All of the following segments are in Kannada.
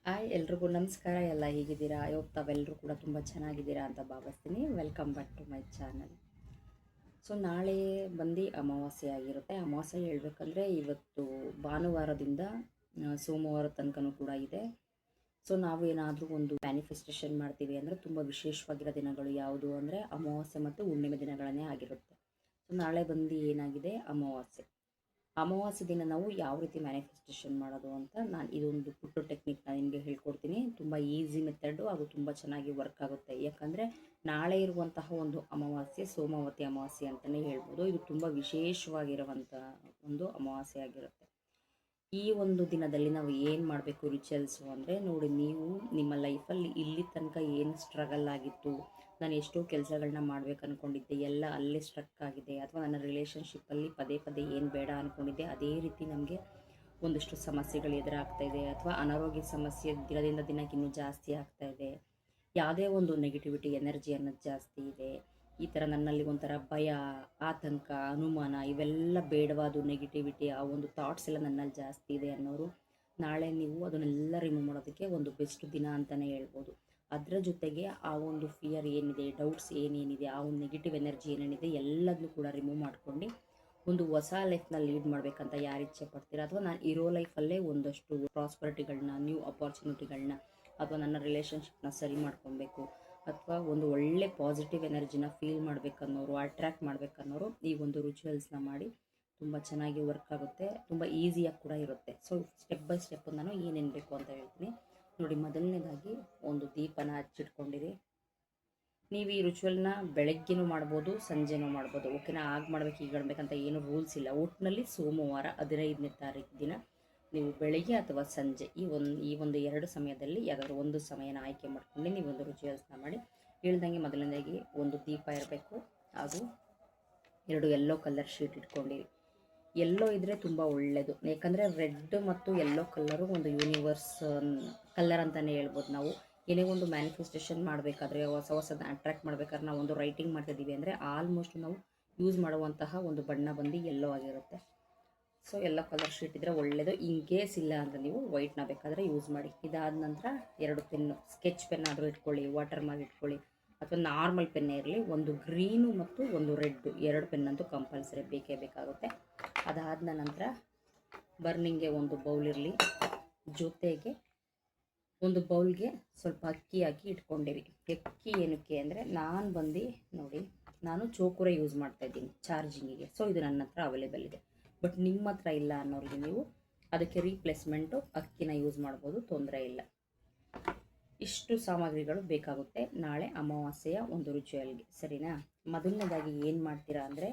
ಎಲ್ರಿಗೂ ನಮಸ್ಕಾರ. ಎಲ್ಲ ಹೇಗಿದ್ದೀರಾ? ತಾವೆಲ್ಲರೂ ಕೂಡ ತುಂಬ ಚೆನ್ನಾಗಿದ್ದೀರಾ ಅಂತ ಭಾವಿಸ್ತೀನಿ. Welcome back to my channel. So ನಾಳೆ ಬಂದು ಅಮಾವಾಸ್ಯೆ ಆಗಿರುತ್ತೆ. ಅಮಾವಾಸ್ಯೆ ಹೇಳ್ಬೇಕಂದ್ರೆ ಇವತ್ತು ಭಾನುವಾರದಿಂದ ಸೋಮವಾರ ತನಕನೂ ಕೂಡ ಇದೆ. ಸೊ ನಾವು ಏನಾದರೂ ಒಂದು ಮ್ಯಾನಿಫೆಸ್ಟೇಷನ್ ಮಾಡ್ತೀವಿ ಅಂದರೆ ತುಂಬ ವಿಶೇಷವಾಗಿರೋ ದಿನಗಳು ಯಾವುದು ಅಂದರೆ ಅಮಾವಾಸ್ಯೆ ಮತ್ತು ಹುಣ್ಣಿಮೆ ದಿನಗಳನ್ನೇ ಆಗಿರುತ್ತೆ. ಸೊ ನಾಳೆ ಬಂದು ಏನಾಗಿದೆ ಅಮಾವಾಸ್ಯೆ. ಅಮಾವಾಸ್ಯೆ ದಿನ ನಾವು ಯಾವ ರೀತಿ ಮ್ಯಾನಿಫೆಸ್ಟೇಷನ್ ಮಾಡೋದು ಅಂತ ನಾನು ಇದೊಂದು ಪುಟ್ಟು ಟೆಕ್ನಿಕ್ನ ನಿಮಗೆ ಹೇಳ್ಕೊಡ್ತೀನಿ. ತುಂಬ ಈಸಿ ಮೆಥಡು, ಹಾಗೂ ತುಂಬ ಚೆನ್ನಾಗಿ ವರ್ಕ್ ಆಗುತ್ತೆ. ಯಾಕಂದರೆ ನಾಳೆ ಇರುವಂತಹ ಒಂದು ಅಮಾವಾಸ್ಯೆ ಸೋಮಾವತಿ ಅಮಾವಾಸ್ಯೆ ಅಂತಲೇ ಹೇಳ್ಬೋದು. ಇದು ತುಂಬ ವಿಶೇಷವಾಗಿರುವಂಥ ಒಂದು ಅಮಾವಾಸ್ಯೆ ಆಗಿರುತ್ತೆ. ಈ ಒಂದು ದಿನದಲ್ಲಿ ನಾವು ಏನು ಮಾಡಬೇಕು ರಿಚುವಲ್ಸು ಅಂದರೆ, ನೋಡಿ, ನೀವು ನಿಮ್ಮ ಲೈಫಲ್ಲಿ ಇಲ್ಲಿ ತನಕ ಏನು ಸ್ಟ್ರಗಲ್ ಆಗಿತ್ತು, ನಾನು ಎಷ್ಟೋ ಕೆಲಸಗಳನ್ನ ಮಾಡ್ಬೇಕು ಅಂದ್ಕೊಂಡಿದ್ದೆ, ಎಲ್ಲ ಅಲ್ಲೇ ಸ್ಟ್ರಕ್ ಆಗಿದೆ, ಅಥವಾ ನನ್ನ ರಿಲೇಷನ್ಶಿಪ್ಪಲ್ಲಿ ಪದೇ ಪದೇ ಏನು ಬೇಡ ಅಂದ್ಕೊಂಡಿದ್ದೆ ಅದೇ ರೀತಿ ನಮಗೆ ಒಂದಷ್ಟು ಸಮಸ್ಯೆಗಳು ಎದುರಾಗ್ತಾ ಇದೆ, ಅಥವಾ ಅನಾರೋಗ್ಯ ಸಮಸ್ಯೆ ದಿನದಿಂದ ದಿನಕ್ಕೆ ಇನ್ನೂ ಜಾಸ್ತಿ ಆಗ್ತಾ ಇದೆ, ಯಾವುದೇ ಒಂದು ನೆಗೆಟಿವಿಟಿ ಎನರ್ಜಿ ಅನ್ನೋದು ಜಾಸ್ತಿ ಇದೆ, ಈ ಥರ ನನ್ನಲ್ಲಿ ಒಂಥರ ಭಯ, ಆತಂಕ, ಅನುಮಾನ ಇವೆಲ್ಲ ಬೇಡವಾದ ನೆಗೆಟಿವಿಟಿ, ಆ ಒಂದು ಥಾಟ್ಸ್ ಎಲ್ಲ ನನ್ನಲ್ಲಿ ಜಾಸ್ತಿ ಇದೆ ಅನ್ನೋರು, ನಾಳೆ ನೀವು ಅದನ್ನೆಲ್ಲ ರಿಮೂವ್ ಮಾಡೋದಕ್ಕೆ ಒಂದು ಬೆಸ್ಟ್ ದಿನ ಅಂತಲೇ ಹೇಳ್ಬೋದು. ಅದರ ಜೊತೆಗೆ ಆ ಒಂದು ಫಿಯರ್ ಏನಿದೆ, ಡೌಟ್ಸ್ ಏನೇನಿದೆ, ಆ ಒಂದು ನೆಗೆಟಿವ್ ಎನರ್ಜಿ ಏನೇನಿದೆ ಎಲ್ಲದನ್ನೂ ಕೂಡ ರಿಮೂವ್ ಮಾಡ್ಕೊಂಡು ಒಂದು ಹೊಸ ಲೈಫ್ನ ಲೀಡ್ ಮಾಡಬೇಕಂತ ಯಾರು ಇಚ್ಛೆ ಪಡ್ತೀರಾ, ಅಥವಾ ನಾನು ಇರೋ ಲೈಫಲ್ಲೇ ಒಂದಷ್ಟು ಪ್ರಾಸ್ಪರಿಟಿಗಳನ್ನ, ನ್ಯೂ ಅಪಾರ್ಚುನಿಟಿಗಳನ್ನ, ಅಥವಾ ನನ್ನ ರಿಲೇಷನ್ಶಿಪ್ನ ಸರಿ ಮಾಡ್ಕೊಬೇಕು, ಅಥವಾ ಒಂದು ಒಳ್ಳೆ ಪಾಸಿಟಿವ್ ಎನರ್ಜಿನ ಫೀಲ್ ಮಾಡಬೇಕನ್ನೋರು, ಅಟ್ರ್ಯಾಕ್ಟ್ ಮಾಡಬೇಕನ್ನೋರು ಈ ಒಂದು ರಿಚುವಲ್ಸ್ನ ಮಾಡಿ. ತುಂಬ ಚೆನ್ನಾಗಿ ವರ್ಕ್ ಆಗುತ್ತೆ, ತುಂಬ ಈಸಿಯಾಗಿ ಕೂಡ ಇರುತ್ತೆ. ಸೊ ಸ್ಟೆಪ್ ಬೈ ಸ್ಟೆಪ್ ನಾನು ಏನೇನು ಬೇಕು ಅಂತ ಹೇಳ್ತೀನಿ ನೋಡಿ. ಮೊದಲನೇದಾಗಿ ಒಂದು ದೀಪನ ಹಚ್ಚಿಟ್ಕೊಂಡಿರಿ. ನೀವು ಈ ರಿಚುವಲ್ನ ಬೆಳಗ್ಗೆನೂ ಮಾಡ್ಬೋದು, ಸಂಜೆನೂ ಮಾಡ್ಬೋದು. ಓಕೆನಾ? ಆಗ ಮಾಡ್ಬೇಕು ಈಗ ಮಾಡ್ಬೇಕಂತ ಏನು ರೂಲ್ಸ್ ಇಲ್ಲ. ಒಟ್ಟಿನಲ್ಲಿ ಸೋಮವಾರ 15ನೇ ತಾರೀಕು ದಿನ ನೀವು ಬೆಳಗ್ಗೆ ಅಥವಾ ಸಂಜೆ ಈ ಒಂದು ಎರಡು ಸಮಯದಲ್ಲಿ ಯಾವುದಾದ್ರು ಒಂದು ಸಮಯನ ಆಯ್ಕೆ ಮಾಡ್ಕೊಂಡು ನೀವು ಒಂದು ರಿಚುವಲ್ಸ್ನ ಮಾಡಿ. ಹೇಳ್ದಂಗೆ ಮೊದಲನೇದಾಗಿ ಒಂದು ದೀಪ ಇರಬೇಕು, ಹಾಗೂ 2 ಯೆಲ್ಲೋ ಕಲರ್ ಶೀಟ್ ಇಟ್ಕೊಂಡಿರಿ. ಯೆಲ್ಲೋ ಇದ್ದರೆ ತುಂಬ ಒಳ್ಳೆಯದು, ಯಾಕಂದರೆ ರೆಡ್ ಮತ್ತು ಯೆಲ್ಲೋ ಕಲ್ಲರು ಒಂದು ಯೂನಿವರ್ಸ್ ಕಲರ್ ಅಂತಲೇ ಹೇಳ್ಬೋದು. ನಾವು ಏನೇ ಒಂದು ಮ್ಯಾನಿಫೆಸ್ಟೇಷನ್ ಮಾಡಬೇಕಾದ್ರೆ, ಹೊಸದನ್ನ ಅಟ್ರ್ಯಾಕ್ಟ್ ಮಾಡಬೇಕಾದ್ರೆ, ನಾವು ಒಂದು ರೈಟಿಂಗ್ ಮಾಡ್ತಿದ್ದೀವಿ ಅಂದರೆ ಆಲ್ಮೋಸ್ಟ್ ನಾವು ಯೂಸ್ ಮಾಡುವಂತಹ ಒಂದು ಬಣ್ಣ ಬಂದು ಯೆಲ್ಲೋ ಆಗಿರುತ್ತೆ. ಸೊ ಯೆಲ್ಲೋ ಕಲರ್ ಶೀಟ್ ಇದ್ದರೆ ಒಳ್ಳೆಯದು. ಇನ್ ಕೇಸ್ ಇಲ್ಲ ಅಂತ ನೀವು ವೈಟ್ನ ಬೇಕಾದರೆ ಯೂಸ್ ಮಾಡಿ. ಇದಾದ ನಂತರ 2 ಪೆನ್ನು, ಸ್ಕೆಚ್ ಪೆನ್ ಆದರೂ ಇಟ್ಕೊಳ್ಳಿ, ವಾಟರ್ ಮಾರ್ಕ್ ಇಟ್ಕೊಳ್ಳಿ, ಅಥವಾ ನಾರ್ಮಲ್ ಪೆನ್ನೇ ಇರಲಿ. ಒಂದು ಗ್ರೀನು ಮತ್ತು ಒಂದು ರೆಡ್ಡು, 2 ಪೆನ್ನಂತೂ ಕಂಪಲ್ಸರಿ ಬೇಕೇ ಬೇಕಾಗುತ್ತೆ. ಅದಾದ ನಂತರ ಬರ್ನಿಂಗ್ಗೆ ಒಂದು ಬೌಲ್ ಇರಲಿ, ಜೊತೆಗೆ ಒಂದು ಬೌಲ್ಗೆ ಸ್ವಲ್ಪ ಅಕ್ಕಿ ಹಾಕಿ ಇಟ್ಕೊಂಡಿರಿ. ಅಕ್ಕಿ ಏನಕ್ಕೆ ಅಂದರೆ, ನೋಡಿ, ನಾನು ಚೋಕುರ ಯೂಸ್ ಮಾಡ್ತಾಯಿದ್ದೀನಿ ಚಾರ್ಜಿಂಗಿಗೆ. ಸೊ ಇದು ನನ್ನ ಹತ್ರ ಅವೈಲೇಬಲ್ ಇದೆ. ಬಟ್ ನಿಮ್ಮ ಹತ್ರ ಇಲ್ಲ ಅನ್ನೋರಿಗೆ ನೀವು ಅದಕ್ಕೆ ರೀಪ್ಲೇಸ್ಮೆಂಟು ಅಕ್ಕಿನ ಯೂಸ್ ಮಾಡ್ಬೋದು, ತೊಂದರೆ ಇಲ್ಲ. ಇಷ್ಟು ಸಾಮಗ್ರಿಗಳು ಬೇಕಾಗುತ್ತೆ ನಾಳೆ ಅಮಾವಾಸ್ಯೆಯ ಒಂದು ರಿಚುವಲ್ಗೆ, ಸರಿನಾ? ಮೊದಲನೇದಾಗಿ ಏನು ಮಾಡ್ತೀರಾ ಅಂದರೆ,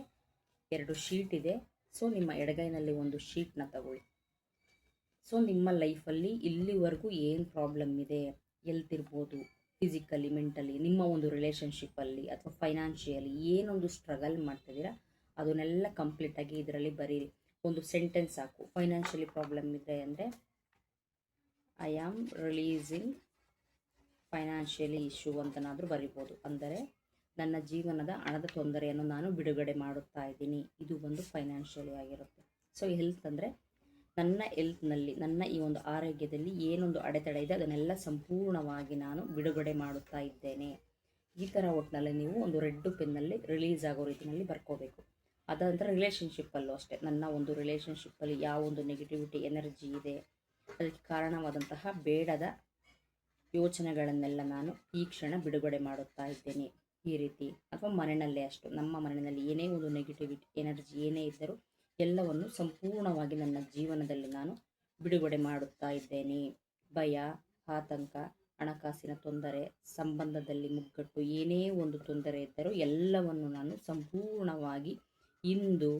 2 ಶೀಟ್ ಇದೆ. ಸೊ ನಿಮ್ಮ ಎಡಗೈನಲ್ಲಿ ಒಂದು ಶೀಟ್ನ ತಗೊಳ್ಳಿ. ಸೊ ನಿಮ್ಮ ಲೈಫಲ್ಲಿ ಇಲ್ಲಿವರೆಗೂ ಏನು ಪ್ರಾಬ್ಲಮ್ ಇದೆ, ಎಲ್ತ್ ಇರ್ಬೋದು, ಫಿಸಿಕಲಿ, ಮೆಂಟಲಿ, ನಿಮ್ಮ ಒಂದು ರಿಲೇಷನ್ಶಿಪ್ಪಲ್ಲಿ ಅಥವಾ ಫೈನಾನ್ಷಿಯಲಿ ಏನೊಂದು ಸ್ಟ್ರಗಲ್ ಮಾಡ್ತಿದ್ದೀರಾ ಅದನ್ನೆಲ್ಲ ಕಂಪ್ಲೀಟಾಗಿ ಇದರಲ್ಲಿ ಬರೀರಿ. ಒಂದು ಸೆಂಟೆನ್ಸ್ ಸಾಕು. ಫೈನಾನ್ಷಿಯಲಿ ಪ್ರಾಬ್ಲಮ್ ಇದೆ ಅಂದರೆ, I am releasing financially issue ಅಂತನಾದರೂ ಬರಿಬೋದು. ಅಂದರೆ ನನ್ನ ಜೀವನದ ಹಣದ ತೊಂದರೆಯನ್ನು ನಾನು ಬಿಡುಗಡೆ ಮಾಡುತ್ತಾ ಇದ್ದೀನಿ. ಇದು ಒಂದು ಫೈನಾನ್ಷಿಯಲಿ ಆಗಿರುತ್ತೆ. ಸೊ ಹೆಲ್ತ್ ಅಂದರೆ ನನ್ನ ಹೆಲ್ತ್ನಲ್ಲಿ, ನನ್ನ ಈ ಒಂದು ಆರೋಗ್ಯದಲ್ಲಿ ಏನೊಂದು ಅಡೆತಡೆ ಇದೆ ಅದನ್ನೆಲ್ಲ ಸಂಪೂರ್ಣವಾಗಿ ನಾನು ಬಿಡುಗಡೆ ಮಾಡುತ್ತಾ ಇದ್ದೇನೆ. ಈ ಥರ ಒಟ್ಟಿನಲ್ಲಿ ನೀವು ಒಂದು ರೆಡ್ ಪೆನ್ನಲ್ಲಿ ರಿಲೀಸ್ ಆಗೋ ರೀತಿಯಲ್ಲಿ ಬರ್ಕೋಬೇಕು. ಅದಂತರ ರಿಲೇಷನ್ಶಿಪ್ಪಲ್ಲೂ ಅಷ್ಟೇ, ನನ್ನ ಒಂದು ರಿಲೇಷನ್ಶಿಪ್ಪಲ್ಲಿ ಯಾವ ಒಂದು ನೆಗೆಟಿವಿಟಿ ಎನರ್ಜಿ ಇದೆ, ಅದಕ್ಕೆ ಕಾರಣವಾದಂತಹ ಬೇಡದ ಯೋಚನೆಗಳನ್ನೆಲ್ಲ ನಾನು ಈ ಕ್ಷಣ ಬಿಡುಗಡೆ ಮಾಡುತ್ತಾ ಇದ್ದೇನೆ. ಈ ರೀತಿ, ಅಥವಾ ಮನೆಯಲ್ಲೇ ಅಷ್ಟು, ನಮ್ಮ ಮನೆಯಲ್ಲಿ ಏನೇ ಒಂದು ನೆಗೆಟಿವಿಟಿ ಎನರ್ಜಿ ಏನೇ ಇದ್ದರೂ ಎಲ್ಲವನ್ನು ಸಂಪೂರ್ಣವಾಗಿ ನನ್ನ ಜೀವನದಲ್ಲಿ ನಾನು ಬಿಡುಗಡೆ ಮಾಡುತ್ತಾ ಇದ್ದೇನೆ. ಭಯ, ಆತಂಕ, ಹಣಕಾಸಿನ ತೊಂದರೆ, ಸಂಬಂಧದಲ್ಲಿ ಮುಗ್ಗಟ್ಟು, ಏನೇ ಒಂದು ತೊಂದರೆ ಇದ್ದರೂ ಎಲ್ಲವನ್ನು ನಾನು ಸಂಪೂರ್ಣವಾಗಿ ಇಂದು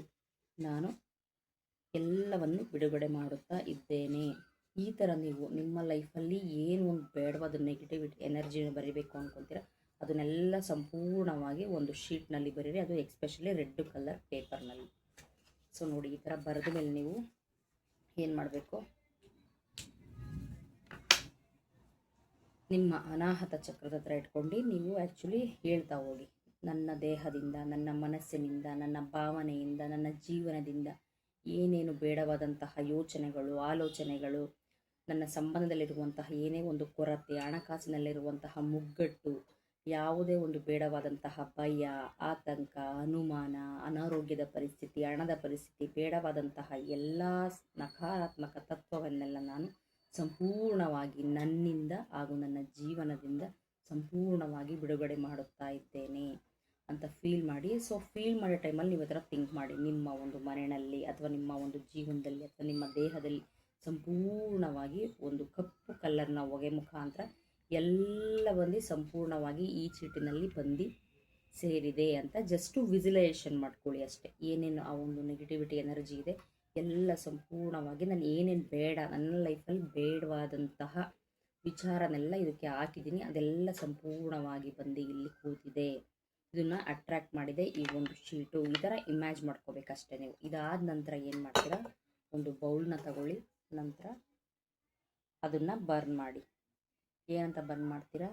ನಾನು ಎಲ್ಲವನ್ನು ಬಿಡುಗಡೆ ಮಾಡುತ್ತಾ ಇದ್ದೇನೆ. ಈ ಥರ ನೀವು ನಿಮ್ಮ ಲೈಫಲ್ಲಿ ಏನು ಒಂದು ಬೇಡವಾದ ನೆಗೆಟಿವಿಟಿ ಎನರ್ಜಿನ ಬರಿಬೇಕು ಅಂದ್ಕೊತೀರ ಅದನ್ನೆಲ್ಲ ಸಂಪೂರ್ಣವಾಗಿ ಒಂದು ಶೀಟ್ನಲ್ಲಿ ಬರೀರಿ, ಅದು ಎಕ್ಸ್ಪೆಷಲಿ ರೆಡ್ ಕಲರ್ ಪೇಪರ್ನಲ್ಲಿ. ಸೊ ನೋಡಿ, ಈ ಥರ ಬರೆದ ಮೇಲೆ ನೀವು ಏನು ಮಾಡಬೇಕು, ನಿಮ್ಮ ಅನಾಹತ ಚಕ್ರದ ಹತ್ರ ಇಟ್ಕೊಂಡು ನೀವು ಆ್ಯಕ್ಚುಲಿ ಹೇಳ್ತಾ ಹೋಗಿ, ನನ್ನ ದೇಹದಿಂದ, ನನ್ನ ಮನಸ್ಸಿನಿಂದ, ನನ್ನ ಭಾವನೆಯಿಂದ, ನನ್ನ ಜೀವನದಿಂದ ಏನೇನು ಬೇಡವಾದಂತಹ ಯೋಚನೆಗಳು, ಆಲೋಚನೆಗಳು ನನ್ನ ಸಂಬಂಧದಲ್ಲಿರುವಂತಹ ಏನೇ ಒಂದು ಕೊರತೆ, ಹಣಕಾಸಿನಲ್ಲಿರುವಂತಹ ಮುಗ್ಗಟ್ಟು, ಯಾವುದೇ ಒಂದು ಬೇಡವಾದಂತಹ ಭಯ, ಆತಂಕ, ಅನುಮಾನ, ಅನಾರೋಗ್ಯದ ಪರಿಸ್ಥಿತಿ, ಹಣದ ಪರಿಸ್ಥಿತಿ, ಬೇಡವಾದಂತಹ ಎಲ್ಲ ನಕಾರಾತ್ಮಕ ತತ್ವವನ್ನೆಲ್ಲ ನಾನು ಸಂಪೂರ್ಣವಾಗಿ ನನ್ನಿಂದ ಹಾಗೂ ನನ್ನ ಜೀವನದಿಂದ ಸಂಪೂರ್ಣವಾಗಿ ಬಿಡುಗಡೆ ಮಾಡುತ್ತಾ ಇದ್ದೇನೆ ಅಂತ ಫೀಲ್ ಮಾಡಿ. ಸೊ ಫೀಲ್ ಮಾಡೋ ಟೈಮಲ್ಲಿ ನೀವು ಥರ ಥಿಂಕ್ ಮಾಡಿ, ನಿಮ್ಮ ಒಂದು ಮನೆಯಲ್ಲಿ ಅಥವಾ ನಿಮ್ಮ ಒಂದು ಜೀವನದಲ್ಲಿ ಅಥವಾ ನಿಮ್ಮ ದೇಹದಲ್ಲಿ ಸಂಪೂರ್ಣವಾಗಿ ಒಂದು ಕಪ್ಪು ಕಲ್ಲರ್ನ ಹೊಗೆ ಮುಖಾಂತರ ಎಲ್ಲ ಬಂದು ಸಂಪೂರ್ಣವಾಗಿ ಈ ಚೀಟಿನಲ್ಲಿ ಬಂದು ಸೇರಿದೆ ಅಂತ ಜಸ್ಟು ವಿಜುವಲೈಸೇಷನ್ ಮಾಡ್ಕೊಳ್ಳಿ ಅಷ್ಟೇ. ಏನೇನು ಆ ಒಂದು ನೆಗೆಟಿವಿಟಿ ಎನರ್ಜಿ ಇದೆ ಎಲ್ಲ ಸಂಪೂರ್ಣವಾಗಿ ನಾನು ಏನೇನು ಬೇಡ, ನನ್ನ ಲೈಫಲ್ಲಿ ಬೇಡವಾದಂತಹ ವಿಚಾರನೆಲ್ಲ ಇದಕ್ಕೆ ಹಾಕಿದ್ದೀನಿ, ಅದೆಲ್ಲ ಸಂಪೂರ್ಣವಾಗಿ ಬಂದು ಇಲ್ಲಿ ಕೂತಿದೆ, ಇದನ್ನು ಅಟ್ರ್ಯಾಕ್ಟ್ ಮಾಡಿದೆ ಈ ಒಂದು ಶೀಟು. ಈ ಥರ ಇಮ್ಯಾಜ್ ಮಾಡ್ಕೋಬೇಕಷ್ಟೇ ನೀವು. ಇದಾದ ನಂತರ ಏನು ಮಾಡ್ತೀರಾ, ಒಂದು ಬೌಲ್ನ ತಗೊಳ್ಳಿ, ನಂತರ ಅದನ್ನು ಬರ್ನ್ ಮಾಡಿ. ಏನಂತ ಬರ್ನ್ ಮಾಡ್ತೀರಾ,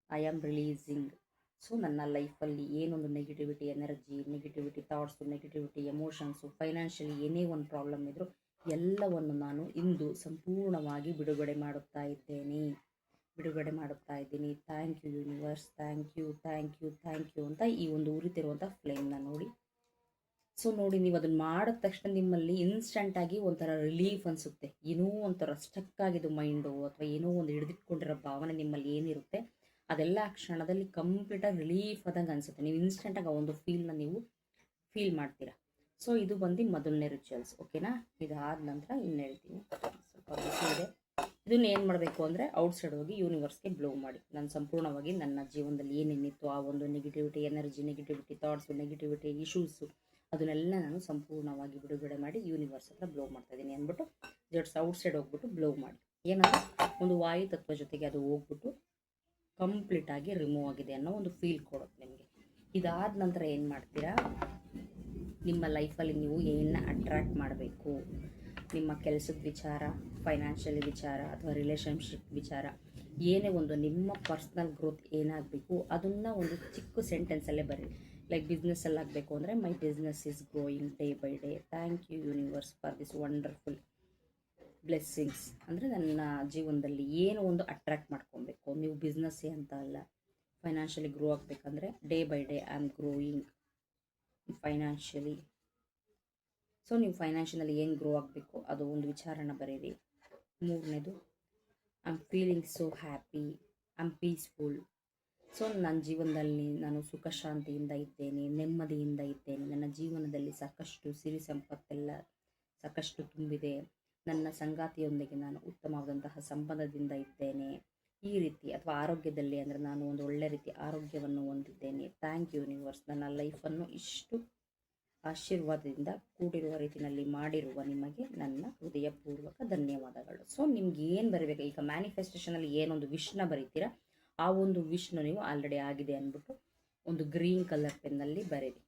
ಐ ಆಮ್ ರಿಲೀಸಿಂಗ್. ಸೊ ನನ್ನ ಲೈಫಲ್ಲಿ ಏನೊಂದು negativity energy, negativity thoughts, negativity emotions, financially ಏನೇ ಒಂದು ಪ್ರಾಬ್ಲಮ್ ಇದ್ದರೂ ಎಲ್ಲವನ್ನು ನಾನು ಇಂದು ಸಂಪೂರ್ಣವಾಗಿ ಬಿಡುಗಡೆ ಮಾಡುತ್ತಾ ಇದ್ದೀನಿ. Thank you universe, thank you ಅಂತ ಈ ಒಂದು ಉರಿತಿರುವಂಥ ಫ್ಲೇಮ್ನ ನೋಡಿ. ಸೊ ನೋಡಿ, ನೀವು ಅದನ್ನು ಮಾಡಿದ ತಕ್ಷಣ ನಿಮ್ಮಲ್ಲಿ ಇನ್ಸ್ಟಂಟಾಗಿ ಒಂಥರ ರಿಲೀಫ್ ಅನಿಸುತ್ತೆ. ಏನೋ ಒಂಥರ ಸ್ಟಕ್ ಆಗಿದ್ದು ಮೈಂಡು ಅಥವಾ ಏನೋ ಒಂದು ಹಿಡಿದಿಟ್ಕೊಂಡಿರೋ ಭಾವನೆ ನಿಮ್ಮಲ್ಲಿ ಏನಿರುತ್ತೆ ಅದೆಲ್ಲ ಆ ಕ್ಷಣದಲ್ಲಿ ಕಂಪ್ಲೀಟಾಗಿ ರಿಲೀಫ್ ಆದಂಗೆ ಅನಿಸುತ್ತೆ. ನೀವು ಇನ್ಸ್ಟೆಂಟಾಗಿ ಆ ಒಂದು ಫೀಲ್ನ ನೀವು ಫೀಲ್ ಮಾಡ್ತೀರಾ. ಸೊ ಇದು ಬಂದು ಮೊದಲನೇ ರಿಚುವಲ್ಸ್, ಓಕೆನಾ. ಇದಾದ ನಂತರ ಇನ್ನು ಹೇಳ್ತೀನಿ, ಸ್ವಲ್ಪ ಬಿಸಿ ಇದೆ. ಇದನ್ನು ಏನು ಮಾಡಬೇಕು ಅಂದರೆ ಔಟ್ಸೈಡ್ ಹೋಗಿ ಯೂನಿವರ್ಸ್ಗೆ ಬ್ಲೋ ಮಾಡಿ. ನಾನು ಸಂಪೂರ್ಣವಾಗಿ ನನ್ನ ಜೀವನದಲ್ಲಿ ಏನೇನಿತ್ತು ಆ ಒಂದು negativity energy, negativity thoughts, negativity issues ಅದನ್ನೆಲ್ಲ ನಾನು ಸಂಪೂರ್ಣವಾಗಿ ಬಿಡುಗಡೆ ಮಾಡಿ ಯೂನಿವರ್ಸ್ ಹತ್ರ ಬ್ಲೋ ಮಾಡ್ತಾಯಿದ್ದೀನಿ ಅಂದ್ಬಿಟ್ಟು ಜಸ್ಟ್ ಔಟ್ಸೈಡ್ ಹೋಗ್ಬಿಟ್ಟು ಬ್ಲೋ ಮಾಡಿ. ಏನಂದರೆ ಒಂದು ವಾಯು ತತ್ವ ಜೊತೆಗೆ ಅದು ಹೋಗ್ಬಿಟ್ಟು ಕಂಪ್ಲೀಟಾಗಿ ರಿಮೂವ್ ಆಗಿದೆ ಅನ್ನೋ ಒಂದು ಫೀಲ್ ಕೊಡುತ್ತೆ ನಿಮಗೆ. ಇದಾದ ನಂತರ ಏನು ಮಾಡ್ತೀರಾ, ನಿಮ್ಮ ಲೈಫಲ್ಲಿ ನೀವು ಏನನ್ನ ಅಟ್ರ್ಯಾಕ್ಟ್ ಮಾಡಬೇಕು, ನಿಮ್ಮ ಕೆಲಸದ ವಿಚಾರ, ಫೈನಾನ್ಷಿಯಲಿ ವಿಚಾರ ಅಥವಾ ರಿಲೇಷನ್ಶಿಪ್ ವಿಚಾರ, ಏನೇ ಒಂದು ನಿಮ್ಮ ಪರ್ಸ್ನಲ್ ಗ್ರೋತ್ ಏನಾಗಬೇಕು ಅದನ್ನು ಒಂದು ಚಿಕ್ಕ ಸೆಂಟೆನ್ಸಲ್ಲೇ ಬರೀರಿ. ಲೈಕ್ ಬಿಸ್ನೆಸ್ಸಲ್ಲಿ ಆಗಬೇಕು ಅಂದರೆ my business is growing day by day, thank you universe for this wonderful blessings. ಅಂದರೆ ನನ್ನ ಜೀವನದಲ್ಲಿ ಏನು ಒಂದು ಅಟ್ರ್ಯಾಕ್ಟ್ ಮಾಡ್ಕೊಬೇಕು, ನೀವು ಬಿಸ್ನೆಸ್ಸೇ ಅಂತ ಅಲ್ಲ, ಫೈನಾನ್ಷಿಯಲಿ ಗ್ರೋ ಆಗಬೇಕಂದ್ರೆ day by day I am growing financially. So ನೀವು ಫೈನಾನ್ಷಿಯಲಿ ಏನು ಗ್ರೋ ಆಗಬೇಕು ಅದು ಒಂದು ವಿಚಾರನ ಬರೀರಿ. ಮೂರನೇದು, I am feeling so happy, I am peaceful. So ನನ್ನ ಜೀವನದಲ್ಲಿ ನಾನು ಸುಖ ಶಾಂತಿಯಿಂದ ಇದ್ದೇನೆ, ನೆಮ್ಮದಿಯಿಂದ ಇದ್ದೇನೆ, ನನ್ನ ಜೀವನದಲ್ಲಿ ಸಾಕಷ್ಟು ಸಿರಿ ಸಂಪತ್ತೆಲ್ಲ ಸಾಕಷ್ಟು ತುಂಬಿದೆ, ನನ್ನ ಸಂಗಾತಿಯೊಂದಿಗೆ ನಾನು ಉತ್ತಮವಾದಂತಹ ಸಂಬಂಧದಿಂದ ಇದ್ದೇನೆ, ಈ ರೀತಿ. ಅಥವಾ ಆರೋಗ್ಯದಲ್ಲಿ ಅಂದರೆ ನಾನು ಒಂದು ಒಳ್ಳೆ ರೀತಿ ಆರೋಗ್ಯವನ್ನು ಹೊಂದಿದ್ದೇನೆ, ಥ್ಯಾಂಕ್ ಯು ಯೂನಿವರ್ಸ್. ನನ್ನ ಲೈಫನ್ನು ಇಷ್ಟು ಆಶೀರ್ವಾದದಿಂದ ಕೂಡಿರುವ ರೀತಿಯಲ್ಲಿ ಮಾಡಿರುವ ನಿಮಗೆ ನನ್ನ ಹೃದಯಪೂರ್ವಕ ಧನ್ಯವಾದಗಳು. ಸೊ ನಿಮ್ಗೆ ಏನು ಬರೀಬೇಕು, ಈಗ ಮ್ಯಾನಿಫೆಸ್ಟೇಷನಲ್ಲಿ ಏನೊಂದು ವಿಶ್ನ ಬರೀತೀರಾ ಆ ಒಂದು ವಿಶ್ನ ನೀವು ಆಲ್ರೆಡಿ ಆಗಿದೆ ಅಂದ್ಬಿಟ್ಟು ಒಂದು ಗ್ರೀನ್ ಕಲರ್ ಪೆನ್ನಲ್ಲಿ ಬರೀರಿ.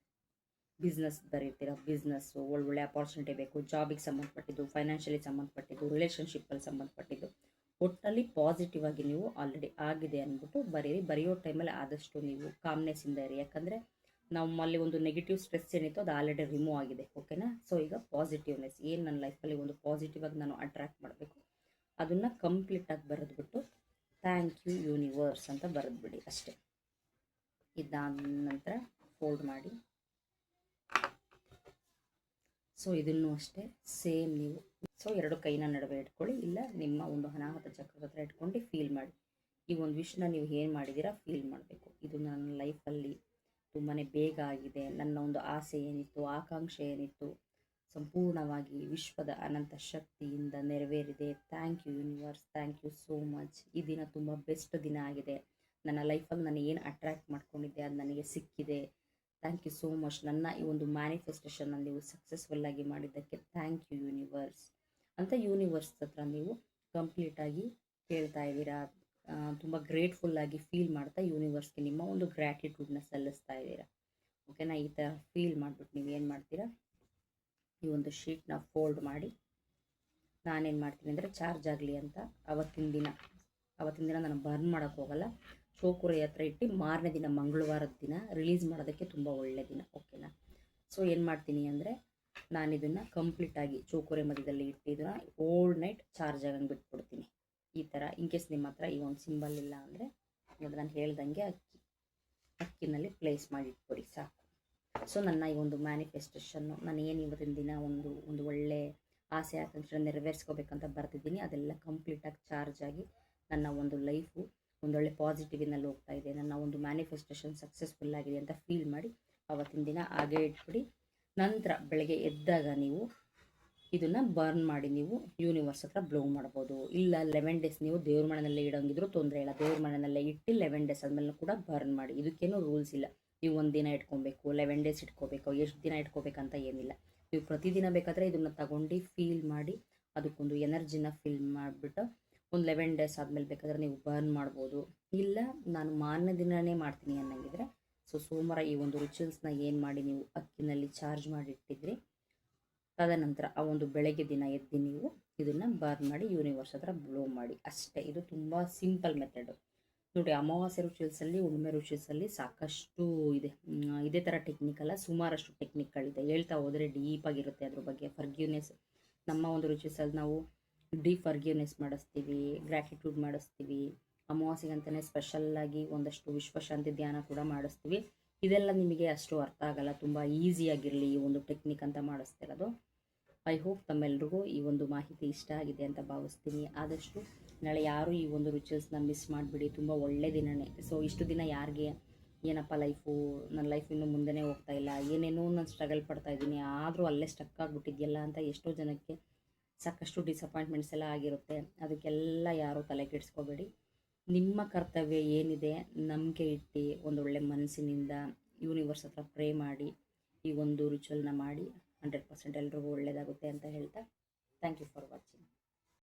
ಬಿಸ್ನೆಸ್ ಬರೀತೀರಾ, ಬಿಸ್ನೆಸ್ಸು ಒಳ್ಳೊಳ್ಳೆ ಅಪಾರ್ಚುನಿಟಿ ಬೇಕು, ಜಾಬಿಗೆ ಸಂಬಂಧಪಟ್ಟಿದ್ದು, ಫೈನಾನ್ಷಿಯಲಿ ಸಂಬಂಧಪಟ್ಟಿದ್ದು, ರಿಲೇಷನ್ಶಿಪ್ಪಲ್ಲಿ ಸಂಬಂಧಪಟ್ಟಿದ್ದು, ಒಟ್ಟಲ್ಲಿ ಪಾಸಿಟಿವ್ ಆಗಿ ನೀವು ಆಲ್ರೆಡಿ ಆಗಿದೆ ಅಂದ್ಬಿಟ್ಟು ಬರೀರಿ. ಬರೆಯೋ ಟೈಮಲ್ಲಿ ಆದಷ್ಟು ನೀವು ಕಾಮ್ನೆಸ್ಸಿಂದ ಇರಿ, ಯಾಕಂದರೆ ನಮ್ಮಲ್ಲಿ ಒಂದು ನೆಗೆಟಿವ್ ಸ್ಟ್ರೆಸ್ ಏನಿತ್ತು ಅದು ಆಲ್ರೆಡಿ ರಿಮೂವ್ ಆಗಿದೆ, ಓಕೆನಾ. ಸೊ ಈಗ ಪಾಸಿಟಿವ್ನೆಸ್ ಏನು ನನ್ನ ಲೈಫಲ್ಲಿ ಒಂದು ಪಾಸಿಟಿವ್ ಆಗಿ ನಾನು ಅಟ್ರ್ಯಾಕ್ಟ್ ಮಾಡಬೇಕು ಅದನ್ನು ಕಂಪ್ಲೀಟಾಗಿ ಬರೆದ್ಬಿಟ್ಟು ಥ್ಯಾಂಕ್ ಯು ಯೂನಿವರ್ಸ್ ಅಂತ ಬರೆದ್ಬಿಡಿ ಅಷ್ಟೇ. ಇದಾದ ನಂತರ ಫೋಲ್ಡ್ ಮಾಡಿ. ಸೊ ಇದನ್ನು ಅಷ್ಟೇ ಸೇಮ್ ನೀವು ಎರಡು ಕೈನ ನಡುವೆ ಇಟ್ಕೊಳ್ಳಿ, ಇಲ್ಲ ನಿಮ್ಮ ಒಂದು ಅನಾಹತ ಚಕ್ರದ ಹತ್ರ ಇಟ್ಕೊಂಡು ಫೀಲ್ ಮಾಡಿ. ಈ ಒಂದು ವಿಷಯನ ನೀವು ಏನು ಮಾಡಿದ್ದೀರಾ ಫೀಲ್ ಮಾಡಬೇಕು. ಇದು ನನ್ನ ಲೈಫಲ್ಲಿ ತುಂಬಾ ಬೇಗ ಆಗಿದೆ, ನನ್ನ ಒಂದು ಆಸೆ ಏನಿತ್ತು, ಆಕಾಂಕ್ಷೆ ಏನಿತ್ತು ಸಂಪೂರ್ಣವಾಗಿ ವಿಶ್ವದ ಅನಂತ ಶಕ್ತಿಯಿಂದ ನೆರವೇರಿದೆ. Thank you universe, thank you so much. ಈ ದಿನ ತುಂಬ ಬೆಸ್ಟ್ ದಿನ ಆಗಿದೆ. ನನ್ನ ಲೈಫಲ್ಲಿ ನಾನು ಏನು ಅಟ್ರ್ಯಾಕ್ಟ್ ಮಾಡ್ಕೊಂಡಿದ್ದೆ ಅದು ನನಗೆ ಸಿಕ್ಕಿದೆ. Thank you so much. ನನ್ನ ಈ ಒಂದು ಮ್ಯಾನಿಫೆಸ್ಟೇಷನ್ನ ನೀವು ಸಕ್ಸಸ್ಫುಲ್ಲಾಗಿ ಮಾಡಿದ್ದಕ್ಕೆ ಥ್ಯಾಂಕ್ ಯು ಯೂನಿವರ್ಸ್ ಅಂತ ಯೂನಿವರ್ಸ್ ಹತ್ರ ನೀವು ಕಂಪ್ಲೀಟಾಗಿ ಕೇಳ್ತಾ ಇದ್ದೀರಾ. ತುಂಬ ಗ್ರೇಟ್ಫುಲ್ಲಾಗಿ ಫೀಲ್ ಮಾಡ್ತಾ ಯೂನಿವರ್ಸ್ಗೆ ನಿಮ್ಮ ಒಂದು ಗ್ರ್ಯಾಟಿಟ್ಯೂಡ್ನ ಸಲ್ಲಿಸ್ತಾ ಇದ್ದೀರಾ, ಓಕೆನಾ. ಈ ಥರ ಫೀಲ್ ಮಾಡಿಬಿಟ್ಟು ನೀವು ಏನು ಮಾಡ್ತೀರಾ, ಈ ಒಂದು ಶೀಟ್ನ ಫೋಲ್ಡ್ ಮಾಡಿ. ನಾನೇನು ಮಾಡ್ತೀನಿ ಅಂದರೆ ಚಾರ್ಜ್ ಆಗಲಿ ಅಂತ ಅವತ್ತಿನ ದಿನ ನಾನು ಬರ್ನ್ ಮಾಡೋಕ್ಕೆ ಹೋಗಲ್ಲ, ಚೋಕುರೆ ಹತ್ರ ಇಟ್ಟು ಮಾರನೇ ದಿನ ಮಂಗಳವಾರದ ದಿನ ರಿಲೀಸ್ ಮಾಡೋದಕ್ಕೆ ತುಂಬ ಒಳ್ಳೆ ದಿನ, ಓಕೆನಾ. ಸೊ ಏನು ಮಾಡ್ತೀನಿ ಅಂದರೆ ನಾನಿದನ್ನು ಕಂಪ್ಲೀಟಾಗಿ ಚೋಕೋರೆ ಮಧ್ಯದಲ್ಲಿ ಇಟ್ಟು ಇದನ್ನು ಓಲ್ಡ್ ನೈಟ್ ಚಾರ್ಜ್ ಆಗಂಗೆ ಬಿಟ್ಬಿಡ್ತೀನಿ. ಈ ಥರ ಇನ್ ಕೇಸ್ ನಿಮ್ಮ ಹತ್ರ ಈ ಒಂದು ಸಿಂಬಲ್ ಇಲ್ಲ ಅಂದರೆ ನೋಡಿ ನಾನು ಹೇಳ್ದಂಗೆ ಅಕ್ಕಿನಲ್ಲಿ ಪ್ಲೇಸ್ ಮಾಡಿ ಇಟ್ಬಿಡಿ ಸಾಕು. ಸೊ ನನ್ನ ಈ ಒಂದು ಮ್ಯಾನಿಫೆಸ್ಟೇಷನ್ನು ನಾನು ಏನು ಇವತ್ತಿನ ದಿನ ಒಂದು ಒಳ್ಳೆ ಆಸೆ ಆಕಾಂಕ್ಷೆ ನೆರವೇರಿಸ್ಕೋಬೇಕಂತ ಬರ್ತಿದ್ದೀನಿ, ಅದೆಲ್ಲ ಕಂಪ್ಲೀಟಾಗಿ ಚಾರ್ಜ್ ಆಗಿ ನನ್ನ ಒಂದು ಲೈಫು ಒಂದೊಳ್ಳೆ ಪಾಸಿಟಿವಿನಲ್ಲಿ ಹೋಗ್ತಾ ಇದೆ, ನನ್ನ ಒಂದು ಮ್ಯಾನಿಫೆಸ್ಟೇಷನ್ ಸಕ್ಸಸ್ಫುಲ್ ಆಗಿದೆ ಅಂತ ಫೀಲ್ ಮಾಡಿ ಆವತ್ತಿನ ದಿನ ಹಾಗೇ ಇಟ್ಬಿಡಿ. ನಂತರ ಬೆಳಗ್ಗೆ ಎದ್ದಾಗ ನೀವು ಇದನ್ನು ಬರ್ನ್ ಮಾಡಿ ನೀವು ಯೂನಿವರ್ಸ್ ಹತ್ರ ಬ್ಲೋ ಮಾಡ್ಬೋದು. ಇಲ್ಲ 11 ಡೇಸ್ ನೀವು ದೇವ್ರ ಮನೆಯಲ್ಲೇ ಇಡೋಂಗಿದ್ರು ತೊಂದರೆ ಇಲ್ಲ, ದೇವ್ರ ಮನೆಯಲ್ಲೇ ಇಟ್ಟು 11 ಡೇಸ್ ಆದಮೇಲೆ ಕೂಡ ಬರ್ನ್ ಮಾಡಿ. ಇದಕ್ಕೇನು ರೂಲ್ಸ್ ಇಲ್ಲ, ನೀವು 1 ದಿನ ಇಟ್ಕೊಬೇಕು, 11 ಡೇಸ್ ಇಟ್ಕೋಬೇಕು, ಎಷ್ಟು ದಿನ ಇಟ್ಕೋಬೇಕಂತ ಏನಿಲ್ಲ. ನೀವು ಪ್ರತಿದಿನ ಬೇಕಾದರೆ ಇದನ್ನು ತಗೊಂಡು ಫೀಲ್ ಮಾಡಿ ಅದಕ್ಕೊಂದು ಎನರ್ಜಿನ ಫೀಲ್ ಮಾಡಿಬಿಟ್ಟು ಒಂದು 11 ಡೇಸ್ ಆದಮೇಲೆ ಬೇಕಾದರೆ ನೀವು ಬರ್ನ್ ಮಾಡ್ಬೋದು. ಇಲ್ಲ ನಾನು ಮಾರನೇ ದಿನವೇ ಮಾಡ್ತೀನಿ ಅನ್ನಂಗಿದ್ರೆ ಸೋಮವಾರ ಈ ಒಂದು ರಿಚುವಲ್ಸ್ನ ಏನು ಮಾಡಿ ನೀವು ಅಕ್ಕಿನಲ್ಲಿ ಚಾರ್ಜ್ ಮಾಡಿ ಇಟ್ಟಿದ್ರಿ, ತದನಂತರ ಆ ಒಂದು ಬೆಳಗ್ಗೆ ದಿನ ಎದ್ದು ನೀವು ಇದನ್ನು ಬರ್ನ್ ಮಾಡಿ ಯೂನಿವರ್ಸ್ ಹತ್ರ ಬ್ಲೋ ಮಾಡಿ ಅಷ್ಟೇ. ಇದು ತುಂಬ ಸಿಂಪಲ್ ಮೆಥಡು ನೋಡಿ. ಅಮಾವಾಸ್ಯೆ ರಿಚುವಲ್ಸಲ್ಲಿ, ಹುಣ್ಣಿಮೆ ರಿಚುವಲ್ಸಲ್ಲಿ ಸಾಕಷ್ಟು ಇದೆ. ಇದೇ ಥರ ಟೆಕ್ನಿಕಲ್ಲ, ಸುಮಾರಷ್ಟು ಟೆಕ್ನಿಕ್ಗಳಿದೆ. ಹೇಳ್ತಾ ಹೋದರೆ ಡೀಪಾಗಿರುತ್ತೆ ಅದ್ರ ಬಗ್ಗೆ. ಫರ್ಗ್ಯೂನೆಸ್, ನಮ್ಮ ಒಂದು ರಿಚುವಲ್ಸಲ್ಲಿ ನಾವು ಡೀಪ್ ಫರ್ಗ್ಯೂನೆಸ್ ಮಾಡಿಸ್ತೀವಿ, ಗ್ರ್ಯಾಟಿಟ್ಯೂಡ್ ಮಾಡಿಸ್ತೀವಿ. ಅಮಾವಾಸ್ಯೆಗಂತಲೇ ಸ್ಪೆಷಲ್ಲಾಗಿ ಒಂದಷ್ಟು ವಿಶ್ವಶಾಂತಿ ಧ್ಯಾನ ಕೂಡ ಮಾಡಿಸ್ತೀವಿ. ಇದೆಲ್ಲ ನಿಮಗೆ ಅಷ್ಟು ಅರ್ಥ ಆಗಲ್ಲ, ತುಂಬ ಈಸಿಯಾಗಿರಲಿ ಈ ಒಂದು ಟೆಕ್ನಿಕ್ ಅಂತ ಮಾಡಿಸ್ತಿರೋದು. ಐ ಹೋಪ್ ತಮ್ಮೆಲ್ರಿಗೂ ಈ ಒಂದು ಮಾಹಿತಿ ಇಷ್ಟ ಆಗಿದೆ ಅಂತ ಭಾವಿಸ್ತೀನಿ. ಆದಷ್ಟು ನಾಳೆ ಯಾರು ಈ ಒಂದು ರಿಚುವಲ್ಸ್ನ ಮಿಸ್ ಮಾಡಿಬಿಡಿ, ತುಂಬ ಒಳ್ಳೆ ದಿನವೇ. ಸೊ ಇಷ್ಟು ದಿನ ಯಾರಿಗೆ ಏನಪ್ಪ ನನ್ನ ಲೈಫ್ ಇನ್ನೂ ಮುಂದೆನೇ ಹೋಗ್ತಾ ಇಲ್ಲ, ಏನೇನೋ ನಾನು ಸ್ಟ್ರಗಲ್ ಪಡ್ತಾಯಿದ್ದೀನಿ, ಆದರೂ ಅಲ್ಲೇ ಸ್ಟಕ್ ಆಗಿಬಿಟ್ಟಿದೆಯಲ್ಲ ಅಂತ ಎಷ್ಟೋ ಜನಕ್ಕೆ ಸಾಕಷ್ಟು ಡಿಸಪಾಯಿಂಟ್ಮೆಂಟ್ಸ್ ಎಲ್ಲ ಆಗಿರುತ್ತೆ. ಅದಕ್ಕೆಲ್ಲ ಯಾರೂ ತಲೆ ಕೆಡಿಸ್ಕೋಬೇಡಿ. ನಿಮ್ಮ ಕರ್ತವ್ಯ ಏನಿದೆ ನಂಬಿಕೆ ಇಟ್ಟು ಒಂದೊಳ್ಳೆ ಮನಸ್ಸಿನಿಂದ ಯೂನಿವರ್ಸ್ ಹತ್ರ ಪ್ರೇ ಮಾಡಿ ಈ ಒಂದು ರಿಚುವಲ್ನ ಮಾಡಿ 100% ಎಲ್ರಿಗೂ ಒಳ್ಳೆಯದಾಗುತ್ತೆ ಅಂತ ಹೇಳ್ತಾ ಥ್ಯಾಂಕ್ ಯು ಫಾರ್ ವಾಚಿಂಗ್.